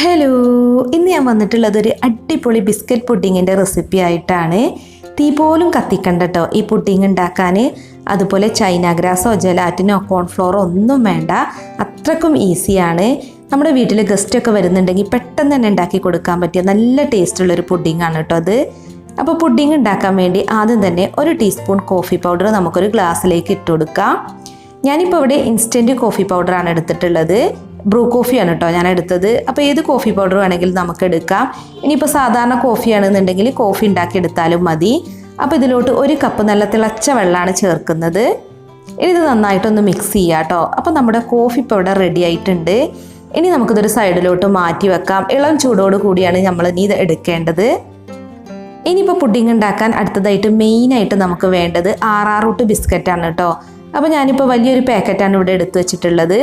Hello, ഇന്ന് ഞാൻ വന്നിട്ടുള്ളത് ഒരു അടിപൊളി ബിസ്ക്കറ്റ് പുഡിങ്ങിൻ്റെ റെസിപ്പി ആയിട്ടാണ്. തീ പോലും കത്തിക്കണ്ട കേട്ടോ ഈ പുഡിങ് ഉണ്ടാക്കാൻ. അതുപോലെ ചൈന ഗ്രാസോ ജലാറ്റിനോ കോൺഫ്ലോറോ ഒന്നും വേണ്ട, അത്രക്കും ഈസിയാണ്. നമ്മുടെ വീട്ടിൽ ഗസ്റ്റൊക്കെ വരുന്നുണ്ടെങ്കിൽ പെട്ടെന്ന് തന്നെ ഉണ്ടാക്കി കൊടുക്കാൻ പറ്റിയ നല്ല ടേസ്റ്റുള്ളൊരു പുഡിങ്ങാണ് കേട്ടോ അത്. അപ്പോൾ പുഡിങ് ഉണ്ടാക്കാൻ വേണ്ടി ആദ്യം തന്നെ 1 ടീസ്പൂൺ കോഫി പൗഡർ നമുക്കൊരു ഗ്ലാസ്സിലേക്ക് ഇട്ട് കൊടുക്കാം. ഞാനിപ്പോൾ ഇവിടെ ഇൻസ്റ്റൻറ്റ് കോഫി പൗഡറാണ് എടുത്തിട്ടുള്ളത്. ബ്രൂ കോഫിയാണ് കേട്ടോ ഞാൻ എടുത്തത്. അപ്പോൾ ഏത് കോഫി പൗഡർ വേണമെങ്കിലും നമുക്ക് എടുക്കാം. ഇനിയിപ്പോൾ സാധാരണ കോഫിയാണെന്നുണ്ടെങ്കിൽ കോഫി ഉണ്ടാക്കി എടുത്താലും മതി. അപ്പോൾ ഇതിലോട്ട് 1 കപ്പ് നല്ല തിളച്ച വെള്ളമാണ് ചേർക്കുന്നത്. ഇനി ഇത് നന്നായിട്ടൊന്ന് മിക്സ് ചെയ്യാം കേട്ടോ. അപ്പോൾ നമ്മുടെ കോഫി ഇപ്പോൾ ഇവിടെ റെഡി ആയിട്ടുണ്ട്. ഇനി നമുക്കിതൊരു സൈഡിലോട്ട് മാറ്റി വെക്കാം. ഇളം ചൂടോട് കൂടിയാണ് നമ്മൾ ഇനി ഇത് എടുക്കേണ്ടത്. ഇനിയിപ്പോൾ പുഡിങ് ഉണ്ടാക്കാൻ അടുത്തതായിട്ട് മെയിനായിട്ട് നമുക്ക് വേണ്ടത് ആറാറൂട്ട് ബിസ്ക്കറ്റാണ് കേട്ടോ. അപ്പോൾ ഞാനിപ്പോൾ വലിയൊരു പാക്കറ്റാണ് ഇവിടെ എടുത്തു വെച്ചിട്ടുള്ളത്.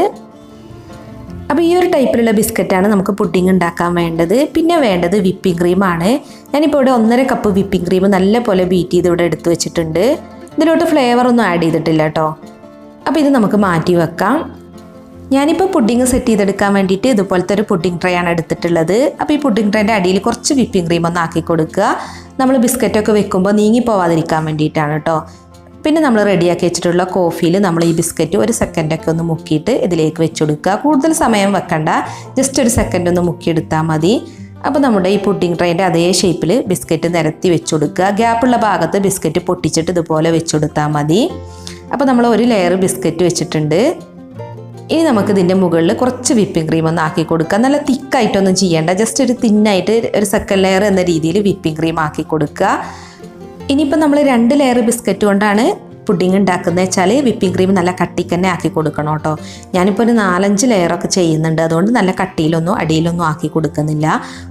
അപ്പോൾ ഈ ഒരു ടൈപ്പിലുള്ള ബിസ്ക്കറ്റാണ് നമുക്ക് പുഡിങ് ഉണ്ടാക്കാൻ വേണ്ടത്. പിന്നെ വേണ്ടത് വിപ്പിംഗ് ക്രീമാണ്. ഞാനിപ്പോൾ ഇവിടെ 1.5 കപ്പ് വിപ്പിംഗ് ക്രീം നല്ലപോലെ ബീറ്റ് ചെയ്ത് ഇവിടെ എടുത്തു വെച്ചിട്ടുണ്ട്. ഇതിലോട്ട് ഫ്ലേവർ ഒന്നും ആഡ് ചെയ്തിട്ടില്ല കേട്ടോ. അപ്പോൾ ഇത് നമുക്ക് മാറ്റി വെക്കാം. ഞാനിപ്പോൾ പുഡിങ് സെറ്റ് ചെയ്തെടുക്കാൻ വേണ്ടിയിട്ട് ഇതുപോലത്തെ ഒരു പുഡിങ് ട്രേ ആണ് എടുത്തിട്ടുള്ളത്. അപ്പോൾ ഈ പുഡിങ് ട്രേൻ്റെ അടിയിൽ കുറച്ച് വിപ്പിംഗ് ക്രീം ഒന്ന് ആക്കി കൊടുക്കുക. നമ്മൾ ബിസ്ക്കറ്റൊക്കെ വെക്കുമ്പോൾ നീങ്ങി പോവാതിരിക്കാൻ വേണ്ടിയിട്ടാണ് കേട്ടോ. പിന്നെ നമ്മൾ റെഡിയാക്കി വെച്ചിട്ടുള്ള കോഫിയിൽ നമ്മൾ ഈ ബിസ്ക്കറ്റ് 1 സെക്കൻഡൊക്കെ ഒന്ന് മുക്കിയിട്ട് ഇതിലേക്ക് വെച്ച് കൊടുക്കുക. കൂടുതൽ സമയം വെക്കണ്ട, ജസ്റ്റ് 1 സെക്കൻഡ് ഒന്ന് മുക്കിയെടുത്താൽ മതി. അപ്പോൾ നമ്മുടെ ഈ പുഡിങ് ട്രേൻ്റെ അതേ ഷേപ്പിൽ ബിസ്ക്കറ്റ് നിരത്തി വെച്ച് കൊടുക്കുക. ഗ്യാപ്പുള്ള ഭാഗത്ത് ബിസ്ക്കറ്റ് പൊട്ടിച്ചിട്ട് ഇതുപോലെ വെച്ച് കൊടുത്താൽ മതി. അപ്പോൾ നമ്മൾ 1 ലെയർ ബിസ്ക്കറ്റ് വെച്ചിട്ടുണ്ട്. ഇനി നമുക്ക് ഇതിൻ്റെ മുകളിൽ കുറച്ച് വിപ്പിംഗ് ക്രീം ഒന്ന് ആക്കി കൊടുക്കുക. നല്ല തിക്കായിട്ടൊന്നും ചെയ്യേണ്ട, ജസ്റ്റ് ഒരു തിന്നായിട്ട് 1 സെക്കൻഡ് ലെയർ എന്ന രീതിയിൽ വിപ്പിംഗ് ക്രീം ആക്കി കൊടുക്കുക. ഇനിയിപ്പോൾ നമ്മൾ 2 ലെയർ ബിസ്ക്കറ്റ് കൊണ്ടാണ് പുഡിങ് ഉണ്ടാക്കുന്നത് വെച്ചാൽ വിപ്പിംഗ് ക്രീം നല്ല കട്ടിക്ക് തന്നെ ആക്കി കൊടുക്കണം കേട്ടോ. ഞാനിപ്പോൾ ഒരു 4-5 ലെയറൊക്കെ ചെയ്യുന്നുണ്ട്, അതുകൊണ്ട് നല്ല കട്ടിയിലൊന്നും അടിയിലൊന്നും ആക്കി കൊടുക്കുന്നില്ല.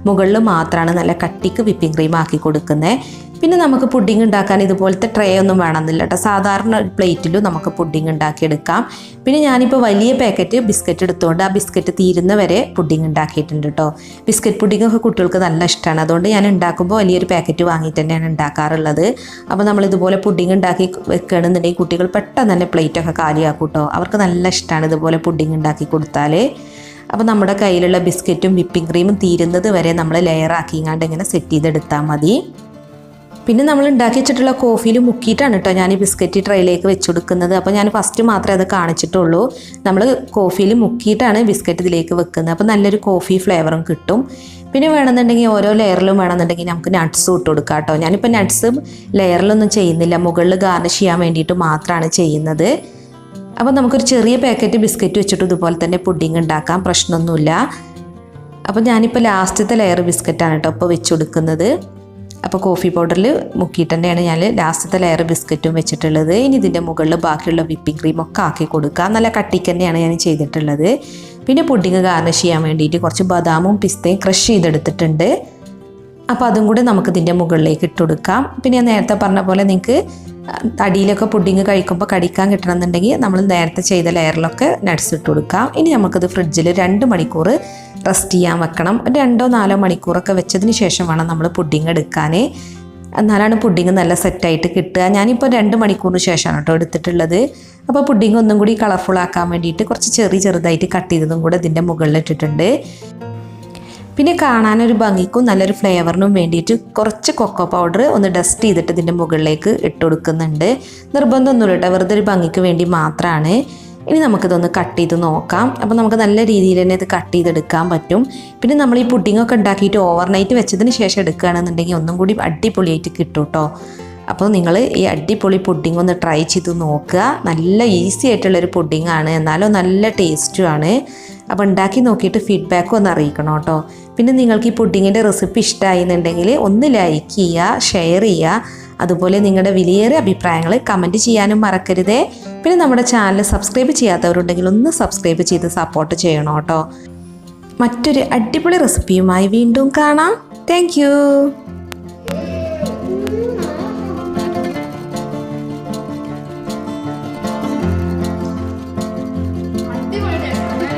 മുകളിൽ മാത്രമാണ് നല്ല കട്ടിക്ക് വിപ്പിംഗ് ക്രീം ആക്കി കൊടുക്കുന്നത്. പിന്നെ നമുക്ക് പുഡിങ് ഉണ്ടാക്കാൻ ഇതുപോലത്തെ ട്രേ ഒന്നും വേണമെന്നില്ല കേട്ടോ. സാധാരണ ഒരു പ്ലേറ്റിലും നമുക്ക് പുഡിങ് ഉണ്ടാക്കിയെടുക്കാം. പിന്നെ ഞാനിപ്പോൾ വലിയ പാക്കറ്റ് ബിസ്ക്കറ്റ് എടുത്തുകൊണ്ട് ആ ബിസ്ക്കറ്റ് തീരുന്ന വരെ പുഡിങ് ഉണ്ടാക്കിയിട്ടുണ്ട് കേട്ടോ. ബിസ്ക്കറ്റ് പുഡിങ്ങൊക്കെ കുട്ടികൾക്ക് നല്ല ഇഷ്ടമാണ്, അതുകൊണ്ട് ഞാൻ ഉണ്ടാക്കുമ്പോൾ വലിയൊരു പാക്കറ്റ് വാങ്ങിയിട്ട് തന്നെയാണ് ഉണ്ടാക്കാറുള്ളത്. അപ്പോൾ നമ്മളിതുപോലെ പുഡിങ് ഉണ്ടാക്കി വെക്കുകയാണെന്നുണ്ടെങ്കിൽ കുട്ടികൾ പെട്ടെന്ന് തന്നെ പ്ലേറ്റൊക്കെ കാലിയാക്കും കേട്ടോ. അവർക്ക് നല്ല ഇഷ്ടമാണ് ഇതുപോലെ പുഡിങ് ഉണ്ടാക്കി കൊടുത്താൽ. അപ്പോൾ നമ്മുടെ കയ്യിലുള്ള ബിസ്ക്കറ്റും വിപ്പിംഗ് ക്രീമും തീരുന്നത് വരെ നമ്മൾ ലെയർ ആക്കിങ്ങാണ്ട് ഇങ്ങനെ സെറ്റ് ചെയ്തെടുത്താൽ മതി. പിന്നെ നമ്മൾ ഉണ്ടാക്കി വെച്ചിട്ടുള്ള കോഫിയിൽ മുക്കിയിട്ടാണ് കേട്ടോ ഞാൻ ഈ ബിസ്ക്കറ്റ് ട്രേയിലേക്ക് വെച്ച് കൊടുക്കുന്നത്. അപ്പോൾ ഞാൻ ഫസ്റ്റ് മാത്രമേ അത് കാണിച്ചിട്ടുള്ളൂ. നമ്മൾ കോഫിയിൽ മുക്കിയിട്ടാണ് ബിസ്ക്കറ്റ് ഇതിലേക്ക് വെക്കുന്നത്. അപ്പോൾ നല്ലൊരു കോഫി ഫ്ലേവറും കിട്ടും. പിന്നെ വേണമെന്നുണ്ടെങ്കിൽ ഓരോ ലെയറിലും വേണമെന്നുണ്ടെങ്കിൽ നമുക്ക് നട്ട്സ് ഇട്ട് കൊടുക്കാം കേട്ടോ. ഞാനിപ്പോൾ നട്ട്സ് ലെയറിലൊന്നും ചെയ്യുന്നില്ല, മുകളിൽ ഗാർണിഷ് ചെയ്യാൻ വേണ്ടിയിട്ട് മാത്രമാണ് ചെയ്യുന്നത്. അപ്പോൾ നമുക്കൊരു ചെറിയ പാക്കറ്റ് ബിസ്ക്കറ്റ് വെച്ചിട്ട് ഇതുപോലെ തന്നെ പുഡിങ് ഉണ്ടാക്കാം, പ്രശ്നമൊന്നുമില്ല. അപ്പോൾ ഞാനിപ്പോൾ ലാസ്റ്റത്തെ ലെയർ ബിസ്ക്കറ്റാണ് കേട്ടോ ഇപ്പോൾ വെച്ച് കൊടുക്കുന്നത്. അപ്പോൾ കോഫി പൗഡറിൽ മുക്കിയിട്ട് തന്നെയാണ് ഞാൻ ലാസ്റ്റത്തെ ലെയർ ബിസ്ക്കറ്റും വെച്ചിട്ടുള്ളത്. ഇനി ഇതിൻ്റെ മുകളിൽ ബാക്കിയുള്ള വിപ്പിംഗ് ക്രീമൊക്കെ ആക്കി കൊടുക്കുക. നല്ല കട്ടിക്ക് തന്നെയാണ് ഞാൻ ചെയ്തിട്ടുള്ളത്. പിന്നെ പുഡിങ് ഗാർണിഷ് ചെയ്യാൻ വേണ്ടിയിട്ട് കുറച്ച് ബദാമും പിസ്തയും ക്രഷ് ചെയ്തെടുത്തിട്ടുണ്ട്. അപ്പോൾ അതും കൂടെ നമുക്ക് ഇതിൻ്റെ മുകളിലേക്ക് ഇട്ട് കൊടുക്കാം. പിന്നെ ഞാൻ നേരത്തെ പറഞ്ഞ പോലെ നിങ്ങൾക്ക് അടിയിലൊക്കെ പുഡിങ് കഴിക്കുമ്പോൾ കടിക്കാൻ കിട്ടണമെന്നുണ്ടെങ്കിൽ നമ്മൾ നേരത്തെ ചെയ്ത ലെയറിലൊക്കെ നട്ട്സ് ഇട്ട് കൊടുക്കാം. ഇനി നമുക്കത് ഫ്രിഡ്ജിൽ 2 മണിക്കൂർ റെസ്റ്റ് ചെയ്യാൻ വെക്കണം. 2-4 മണിക്കൂറൊക്കെ വെച്ചതിന് ശേഷം വേണം നമ്മൾ പുഡിങ് എടുക്കാൻ. എന്നാലാണ് പുഡിങ് നല്ല സെറ്റായിട്ട് കിട്ടുക. ഞാനിപ്പോൾ 2 മണിക്കൂറിന് ശേഷമാണ് കേട്ടോ എടുത്തിട്ടുള്ളത്. അപ്പോൾ പുഡിങ് ഒന്നും കൂടി കളർഫുൾ ആക്കാൻ വേണ്ടിയിട്ട് കുറച്ച് ചെറുതായിട്ട് കട്ട് ചെയ്തതും കൂടെ ഇതിൻ്റെ മുകളിൽ ഇട്ടിട്ടുണ്ട്. പിന്നെ കാണാനൊരു ഭംഗിക്കും നല്ലൊരു ഫ്ലേവറിനും വേണ്ടിയിട്ട് കുറച്ച് കൊക്കോ പൗഡർ ഒന്ന് ഡസ്റ്റ് ചെയ്തിട്ട് ഇതിൻ്റെ മുകളിലേക്ക് ഇട്ട് കൊടുക്കുന്നുണ്ട്. നിർബന്ധമൊന്നുമില്ല കേട്ടോ, വെറുതെ ഒരു ഭംഗിക്ക് വേണ്ടി മാത്രമാണ്. ഇനി നമുക്കിതൊന്ന് കട്ട് ചെയ്ത് നോക്കാം. അപ്പോൾ നമുക്ക് നല്ല രീതിയിൽ തന്നെ ഇത് കട്ട് ചെയ്തെടുക്കാൻ പറ്റും. പിന്നെ നമ്മൾ ഈ പുഡിങ്ങൊക്കെ ഉണ്ടാക്കിയിട്ട് ഓവർനൈറ്റ് വെച്ചതിന് ശേഷം എടുക്കുകയാണെന്നുണ്ടെങ്കിൽ ഒന്നും കൂടി അടിപൊളിയായിട്ട് കിട്ടും കേട്ടോ. അപ്പോൾ നിങ്ങൾ ഈ അടിപൊളി പുഡിങ് ഒന്ന് ട്രൈ ചെയ്ത് നോക്കുക. നല്ല ഈസി ആയിട്ടുള്ളൊരു പുഡിങ്ങാണ്, എന്നാലും നല്ല ടേസ്റ്റുമാണ്. അപ്പോൾ ഉണ്ടാക്കി നോക്കിയിട്ട് ഫീഡ്ബാക്ക് ഒന്ന് അറിയിക്കണം കേട്ടോ. പിന്നെ നിങ്ങൾക്ക് ഈ പുഡിങ്ങിൻ്റെ റെസിപ്പി ഇഷ്ടമായിരുന്നുണ്ടെങ്കിൽ ഒന്ന് ലൈക്ക് ചെയ്യുക, ഷെയർ ചെയ്യുക. അതുപോലെ നിങ്ങളുടെ വിലയേറിയ അഭിപ്രായങ്ങൾ കമൻറ്റ് ചെയ്യാനും മറക്കരുതേ. പിന്നെ നമ്മുടെ ചാനൽ സബ്സ്ക്രൈബ് ചെയ്യാത്തവരുണ്ടെങ്കിൽ ഒന്ന് സബ്സ്ക്രൈബ് ചെയ്ത് സപ്പോർട്ട് ചെയ്യണം കേട്ടോ. മറ്റൊരു അടിപൊളി റെസിപ്പിയുമായി വീണ്ടും കാണാം. Thank you.